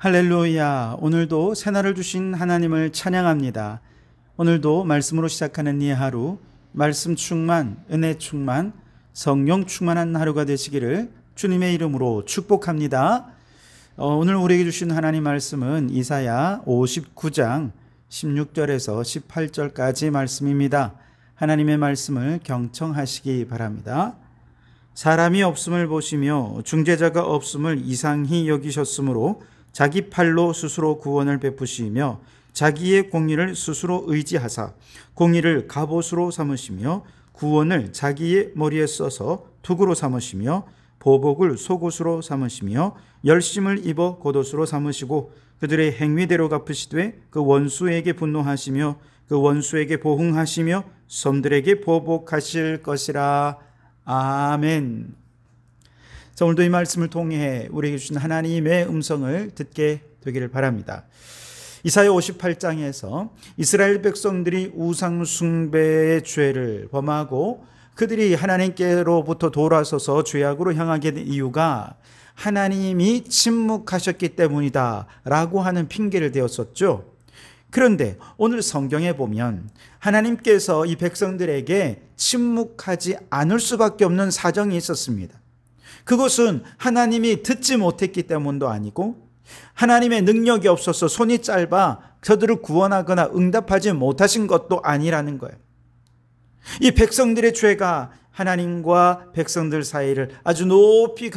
할렐루야. 오늘도 새날을 주신 하나님을 찬양합니다. 오늘도 말씀으로 시작하는 이 하루, 말씀 충만, 은혜 충만, 성령 충만한 하루가 되시기를 주님의 이름으로 축복합니다. 오늘 우리에게 주신 하나님 말씀은 이사야 59장 16절에서 18절까지 말씀입니다. 하나님의 말씀을 경청하시기 바랍니다. 사람이 없음을 보시며 중재자가 없음을 이상히 여기셨으므로 자기 팔로 스스로 구원을 베푸시며 자기의 공의를 스스로 의지하사 공의를 갑옷으로 삼으시며 구원을 자기의 머리에 써서 투구로 삼으시며 보복을 속옷으로 삼으시며 열심을 입어 겉옷으로 삼으시고 그들의 행위대로 갚으시되 그 원수에게 분노하시며 그 원수에게 보응하시며 섬들에게 보복하실 것이라. 아멘. 자, 오늘도 이 말씀을 통해 우리에게 주신 하나님의 음성을 듣게 되기를 바랍니다. 이사야 58장에서 이스라엘 백성들이 우상 숭배의 죄를 범하고 그들이 하나님께로부터 돌아서서 죄악으로 향하게 된 이유가 하나님이 침묵하셨기 때문이다 라고 하는 핑계를 대었었죠. 그런데 오늘 성경에 보면 하나님께서 이 백성들에게 침묵하지 않을 수밖에 없는 사정이 있었습니다. 그것은 하나님이 듣지 못했기 때문도 아니고 하나님의 능력이 없어서 손이 짧아 저들을 구원하거나 응답하지 못하신 것도 아니라는 거예요. 이 백성들의 죄가 하나님과 백성들 사이를 아주 높이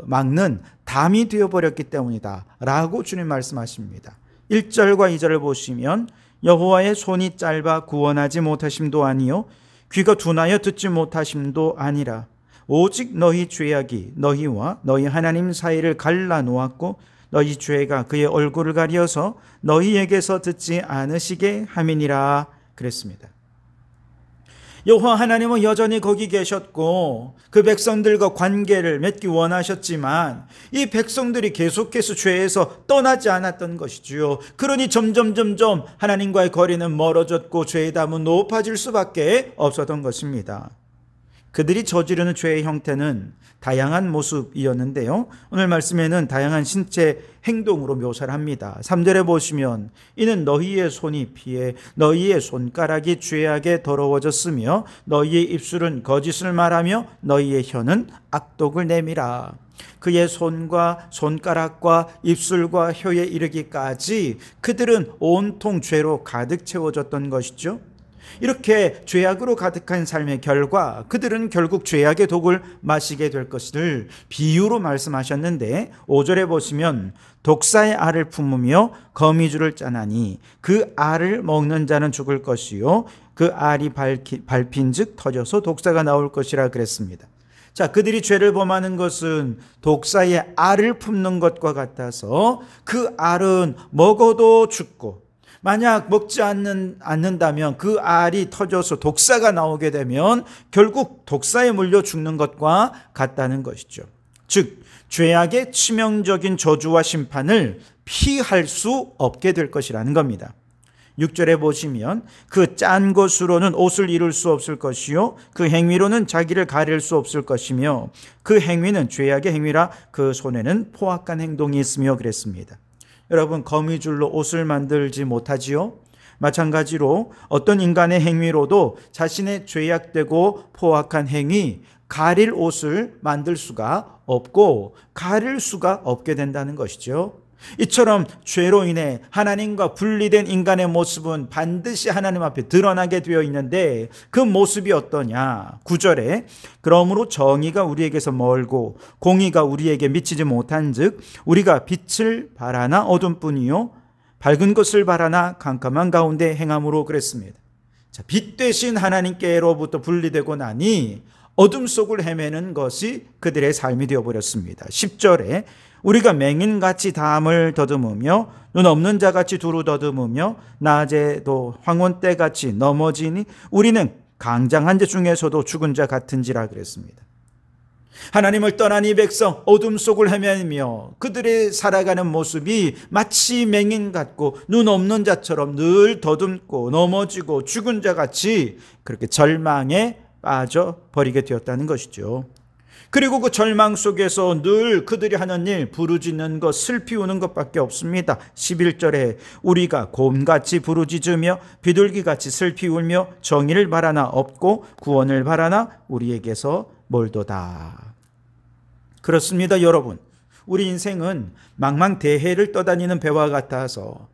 막는 담이 되어버렸기 때문이다 라고 주님 말씀하십니다. 1절과 2절을 보시면 여호와의 손이 짧아 구원하지 못하심도 아니요 귀가 둔하여 듣지 못하심도 아니라 오직 너희 죄악이 너희와 너희 하나님 사이를 갈라놓았고 너희 죄가 그의 얼굴을 가려서 너희에게서 듣지 않으시게 함이니라 그랬습니다. 여호와 하나님은 여전히 거기 계셨고 그 백성들과 관계를 맺기 원하셨지만 이 백성들이 계속해서 죄에서 떠나지 않았던 것이지요. 그러니 점점 하나님과의 거리는 멀어졌고 죄의 담은 높아질 수밖에 없었던 것입니다. 그들이 저지르는 죄의 형태는 다양한 모습이었는데요. 오늘 말씀에는 다양한 신체 행동으로 묘사를 합니다. 3절에 보시면 이는 너희의 손이 피해 너희의 손가락이 죄악에 더러워졌으며 너희의 입술은 거짓을 말하며 너희의 혀는 악독을 내밀어. 그의 손과 손가락과 입술과 혀에 이르기까지 그들은 온통 죄로 가득 채워졌던 것이죠. 이렇게 죄악으로 가득한 삶의 결과 그들은 결국 죄악의 독을 마시게 될 것을 비유로 말씀하셨는데 5절에 보시면 독사의 알을 품으며 거미줄을 짜나니 그 알을 먹는 자는 죽을 것이요 그 알이 밟힌 즉 터져서 독사가 나올 것이라 그랬습니다. 자, 그들이 죄를 범하는 것은 독사의 알을 품는 것과 같아서 그 알은 먹어도 죽고 만약 먹지 않는다면 그 알이 터져서 독사가 나오게 되면 결국 독사에 물려 죽는 것과 같다는 것이죠. 즉 죄악의 치명적인 저주와 심판을 피할 수 없게 될 것이라는 겁니다. 6절에 보시면 그 짠 것으로는 옷을 이룰 수 없을 것이요 그 행위로는 자기를 가릴 수 없을 것이며 그 행위는 죄악의 행위라 그 손에는 포악한 행동이 있으며 그랬습니다. 여러분, 거미줄로 옷을 만들지 못하지요? 마찬가지로 어떤 인간의 행위로도 자신의 죄악되고 포악한 행위, 가릴 옷을 만들 수가 없고 가릴 수가 없게 된다는 것이죠. 이처럼 죄로 인해 하나님과 분리된 인간의 모습은 반드시 하나님 앞에 드러나게 되어 있는데 그 모습이 어떠냐? 9절에 그러므로 정의가 우리에게서 멀고 공의가 우리에게 미치지 못한즉 우리가 빛을 바라나 어둠뿐이요 밝은 것을 바라나 캄캄한 가운데 행함으로 그랬습니다. 자, 빛 대신 하나님께로부터 분리되고 나니 어둠 속을 헤매는 것이 그들의 삶이 되어버렸습니다. 10절에 우리가 맹인같이 담을 더듬으며 눈 없는 자같이 두루 더듬으며 낮에도 황혼때같이 넘어지니 우리는 강장한 자 중에서도 죽은 자 같은지라 그랬습니다. 하나님을 떠난 이 백성 어둠 속을 헤매며 그들의 살아가는 모습이 마치 맹인 같고 눈 없는 자처럼 늘 더듬고 넘어지고 죽은 자같이 그렇게 절망에 빠져버리게 되었다는 것이죠. 그리고 그 절망 속에서 늘 그들이 하는 일, 부르짖는 것, 슬피 우는 것밖에 없습니다. 11절에 우리가 곰같이 부르짖으며 비둘기같이 슬피 울며 정의를 바라나 없고 구원을 바라나 우리에게서 멀도다. 그렇습니다, 여러분. 우리 인생은 망망대해를 떠다니는 배와 같아서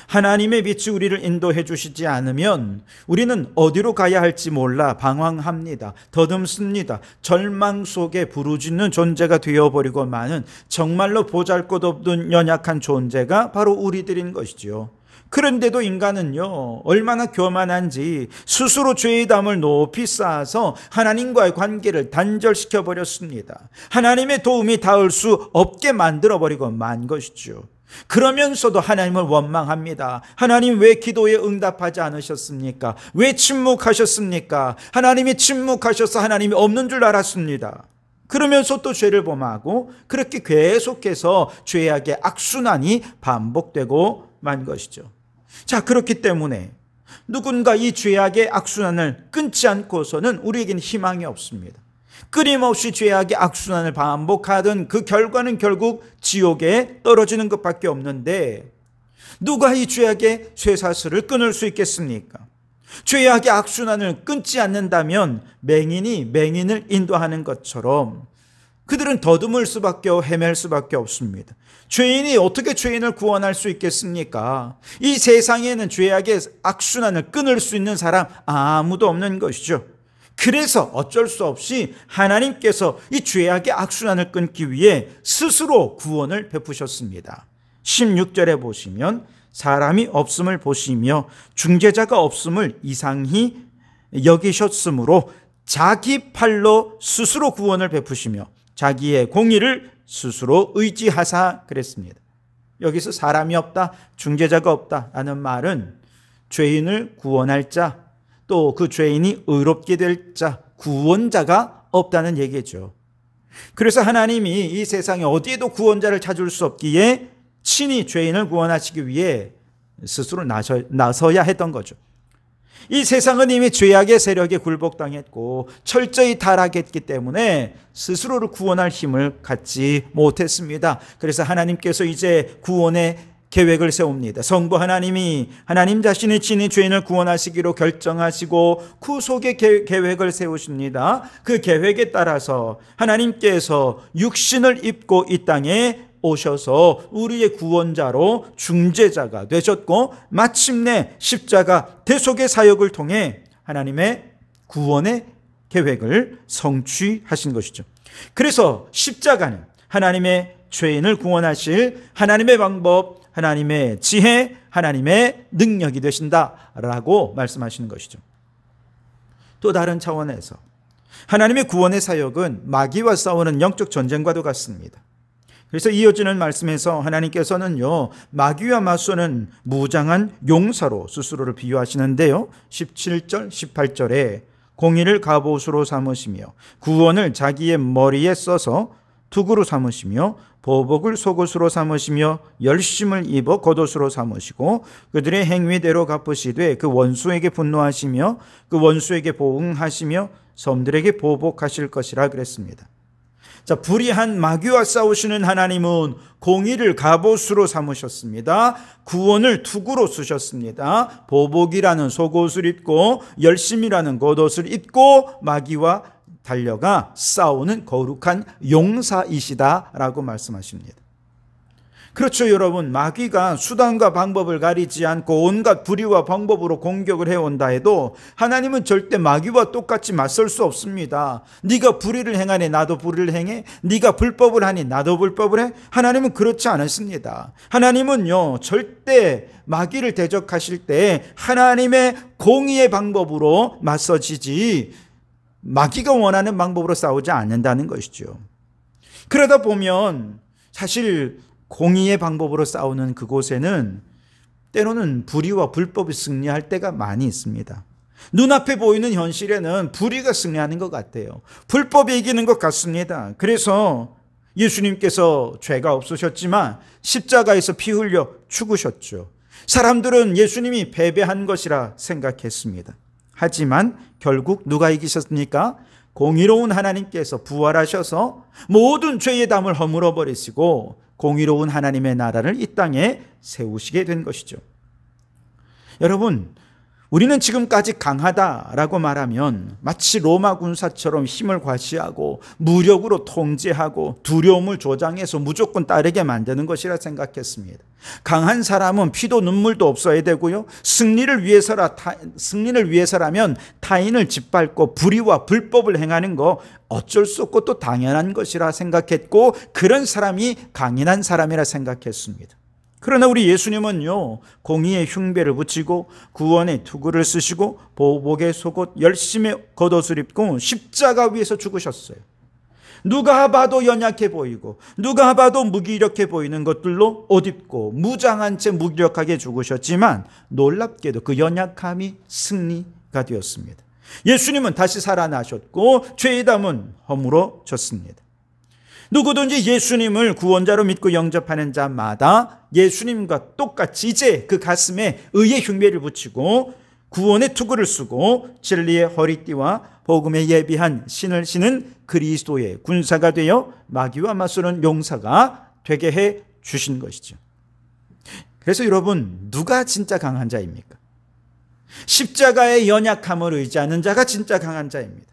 하나님의 빛이 우리를 인도해 주시지 않으면 우리는 어디로 가야 할지 몰라 방황합니다. 더듬습니다. 절망 속에 부르짖는 존재가 되어버리고 마는 정말로 보잘것없는 연약한 존재가 바로 우리들인 것이죠. 그런데도 인간은요, 얼마나 교만한지 스스로 죄의 담을 높이 쌓아서 하나님과의 관계를 단절시켜 버렸습니다. 하나님의 도움이 닿을 수 없게 만들어버리고 만 것이죠. 그러면서도 하나님을 원망합니다. 하나님 왜 기도에 응답하지 않으셨습니까? 왜 침묵하셨습니까? 하나님이 침묵하셔서 하나님이 없는 줄 알았습니다. 그러면서 또 죄를 범하고 그렇게 계속해서 죄악의 악순환이 반복되고 만 것이죠. 자, 그렇기 때문에 누군가 이 죄악의 악순환을 끊지 않고서는 우리에겐 희망이 없습니다. 끊임없이 죄악의 악순환을 반복하던 그 결과는 결국 지옥에 떨어지는 것밖에 없는데 누가 이 죄악의 쇠사슬을 끊을 수 있겠습니까? 죄악의 악순환을 끊지 않는다면 맹인이 맹인을 인도하는 것처럼 그들은 더듬을 수밖에 헤맬 수밖에 없습니다. 죄인이 어떻게 죄인을 구원할 수 있겠습니까? 이 세상에는 죄악의 악순환을 끊을 수 있는 사람 아무도 없는 것이죠. 그래서 어쩔 수 없이 하나님께서 이 죄악의 악순환을 끊기 위해 스스로 구원을 베푸셨습니다. 16절에 보시면 사람이 없음을 보시며 중재자가 없음을 이상히 여기셨으므로 자기 팔로 스스로 구원을 베푸시며 자기의 공의를 스스로 의지하사 그랬습니다. 여기서 사람이 없다, 중재자가 없다 하는 말은 죄인을 구원할 자, 또 그 죄인이 의롭게 될 자, 구원자가 없다는 얘기죠. 그래서 하나님이 이 세상에 어디에도 구원자를 찾을 수 없기에 친히 죄인을 구원하시기 위해 스스로 나서야 했던 거죠. 이 세상은 이미 죄악의 세력에 굴복당했고 철저히 타락했기 때문에 스스로를 구원할 힘을 갖지 못했습니다. 그래서 하나님께서 이제 구원의 계획을 세웁니다. 성부 하나님이 하나님 자신이 친히 죄인을 구원하시기로 결정하시고 구속의 계획을 세우십니다. 그 계획에 따라서 하나님께서 육신을 입고 이 땅에 오셔서 우리의 구원자로 중재자가 되셨고 마침내 십자가 대속의 사역을 통해 하나님의 구원의 계획을 성취하신 것이죠. 그래서 십자가는 하나님의 죄인을 구원하실 하나님의 방법, 하나님의 지혜, 하나님의 능력이 되신다라고 말씀하시는 것이죠. 또 다른 차원에서 하나님의 구원의 사역은 마귀와 싸우는 영적 전쟁과도 같습니다. 그래서 이어지는 말씀에서 하나님께서는요, 마귀와 맞서는 무장한 용사로 스스로를 비유하시는데요. 17절, 18절에 공의를 갑옷으로 삼으시며 구원을 자기의 머리에 써서 투구로 삼으시며 보복을 속옷으로 삼으시며 열심을 입어 겉옷으로 삼으시고 그들의 행위대로 갚으시되 그 원수에게 분노하시며 그 원수에게 보응하시며 섬들에게 보복하실 것이라 그랬습니다. 자, 불의한 마귀와 싸우시는 하나님은 공의를 갑옷으로 삼으셨습니다. 구원을 투구로 쓰셨습니다. 보복이라는 속옷을 입고 열심이라는 겉옷을 입고 마귀와 달려가 싸우는 거룩한 용사이시다라고 말씀하십니다. 그렇죠, 여러분. 마귀가 수단과 방법을 가리지 않고 온갖 불의와 방법으로 공격을 해온다 해도 하나님은 절대 마귀와 똑같이 맞설 수 없습니다. 네가 불의를 행하니 나도 불의를 행해, 네가 불법을 하니 나도 불법을 해. 하나님은 그렇지 않습니다. 하나님은요, 절대 마귀를 대적하실 때 하나님의 공의의 방법으로 맞서지지 마귀가 원하는 방법으로 싸우지 않는다는 것이죠. 그러다 보면 사실 공의의 방법으로 싸우는 그곳에는 때로는 불의와 불법이 승리할 때가 많이 있습니다. 눈앞에 보이는 현실에는 불의가 승리하는 것 같아요. 불법이 이기는 것 같습니다. 그래서 예수님께서 죄가 없으셨지만 십자가에서 피 흘려 죽으셨죠. 사람들은 예수님이 패배한 것이라 생각했습니다. 하지만 결국 누가 이기셨습니까? 공의로운 하나님께서 부활하셔서 모든 죄의 담을 허물어 버리시고 공의로운 하나님의 나라를 이 땅에 세우시게 된 것이죠. 여러분, 우리는 지금까지 강하다라고 말하면 마치 로마 군사처럼 힘을 과시하고 무력으로 통제하고 두려움을 조장해서 무조건 따르게 만드는 것이라 생각했습니다. 강한 사람은 피도 눈물도 없어야 되고요. 승리를 위해서라면 타인을 짓밟고 불의와 불법을 행하는 거 어쩔 수 없고 또 당연한 것이라 생각했고, 그런 사람이 강인한 사람이라 생각했습니다. 그러나 우리 예수님은요, 공의의 흉배를 붙이고 구원의 투구를 쓰시고 보복의 속옷 열심히 겉옷을 입고 십자가 위에서 죽으셨어요. 누가 봐도 연약해 보이고 누가 봐도 무기력해 보이는 것들로 옷 입고 무장한 채 무기력하게 죽으셨지만 놀랍게도 그 연약함이 승리가 되었습니다. 예수님은 다시 살아나셨고 죄의 담은 허물어졌습니다. 누구든지 예수님을 구원자로 믿고 영접하는 자마다 예수님과 똑같이 이제 그 가슴에 의의 흉배를 붙이고 구원의 투구를 쓰고 진리의 허리띠와 복음에 예비한 신을 신은 그리스도의 군사가 되어 마귀와 맞서는 용사가 되게 해 주신 것이죠. 그래서 여러분, 누가 진짜 강한 자입니까? 십자가의 연약함을 의지하는 자가 진짜 강한 자입니다.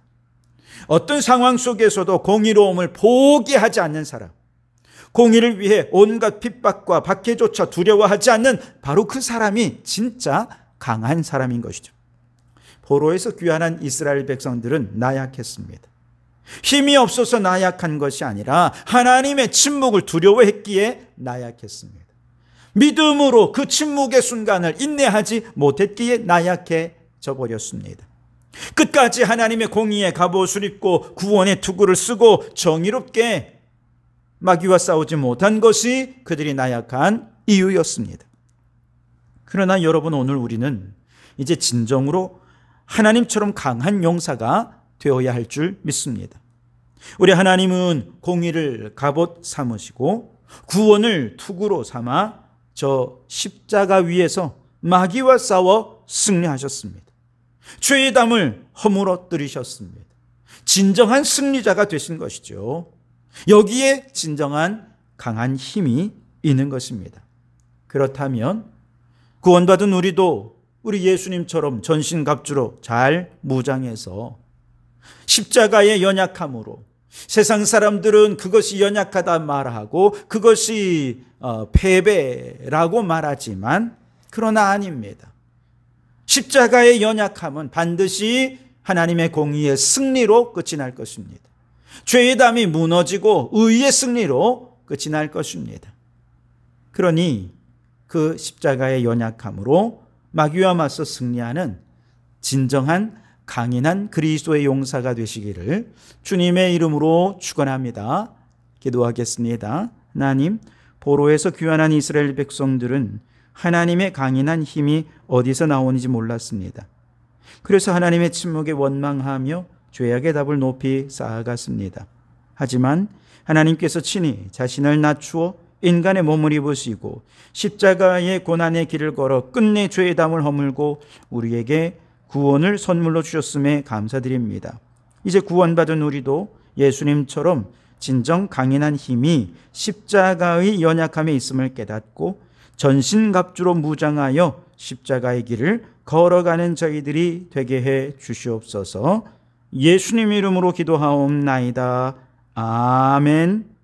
어떤 상황 속에서도 공의로움을 포기하지 않는 사람, 공의를 위해 온갖 핍박과 박해조차 두려워하지 않는 바로 그 사람이 진짜 강한 사람인 것이죠. 포로에서 귀환한 이스라엘 백성들은 나약했습니다. 힘이 없어서 나약한 것이 아니라 하나님의 침묵을 두려워했기에 나약했습니다. 믿음으로 그 침묵의 순간을 인내하지 못했기에 나약해져 버렸습니다. 끝까지 하나님의 공의의 갑옷을 입고 구원의 투구를 쓰고 정의롭게 마귀와 싸우지 못한 것이 그들이 나약한 이유였습니다. 그러나 여러분, 오늘 우리는 이제 진정으로 하나님처럼 강한 용사가 되어야 할 줄 믿습니다. 우리 하나님은 공의를 갑옷 삼으시고 구원을 투구로 삼아 저 십자가 위에서 마귀와 싸워 승리하셨습니다. 죄의 담을 허물어뜨리셨습니다. 진정한 승리자가 되신 것이죠. 여기에 진정한 강한 힘이 있는 것입니다. 그렇다면 구원받은 우리도 우리 예수님처럼 전신갑주로 잘 무장해서 십자가의 연약함으로, 세상 사람들은 그것이 연약하다 말하고 그것이 패배라고 말하지만 그러나 아닙니다. 십자가의 연약함은 반드시 하나님의 공의의 승리로 끝이 날 것입니다. 죄의 담이 무너지고 의의 승리로 끝이 날 것입니다. 그러니 그 십자가의 연약함으로 마귀와 맞서 승리하는 진정한 강인한 그리스도의 용사가 되시기를 주님의 이름으로 축원합니다. 기도하겠습니다. 하나님, 포로에서 귀환한 이스라엘 백성들은 하나님의 강인한 힘이 어디서 나오는지 몰랐습니다. 그래서 하나님의 침묵에 원망하며 죄악의 답을 높이 쌓아갔습니다. 하지만 하나님께서 친히 자신을 낮추어 인간의 몸을 입으시고 십자가의 고난의 길을 걸어 끝내 죄의 담을 허물고 우리에게 구원을 선물로 주셨음에 감사드립니다. 이제 구원받은 우리도 예수님처럼 진정 강인한 힘이 십자가의 연약함에 있음을 깨닫고 전신갑주로 무장하여 십자가의 길을 걸어가는 저희들이 되게 해 주시옵소서. 예수님 이름으로 기도하옵나이다. 아멘.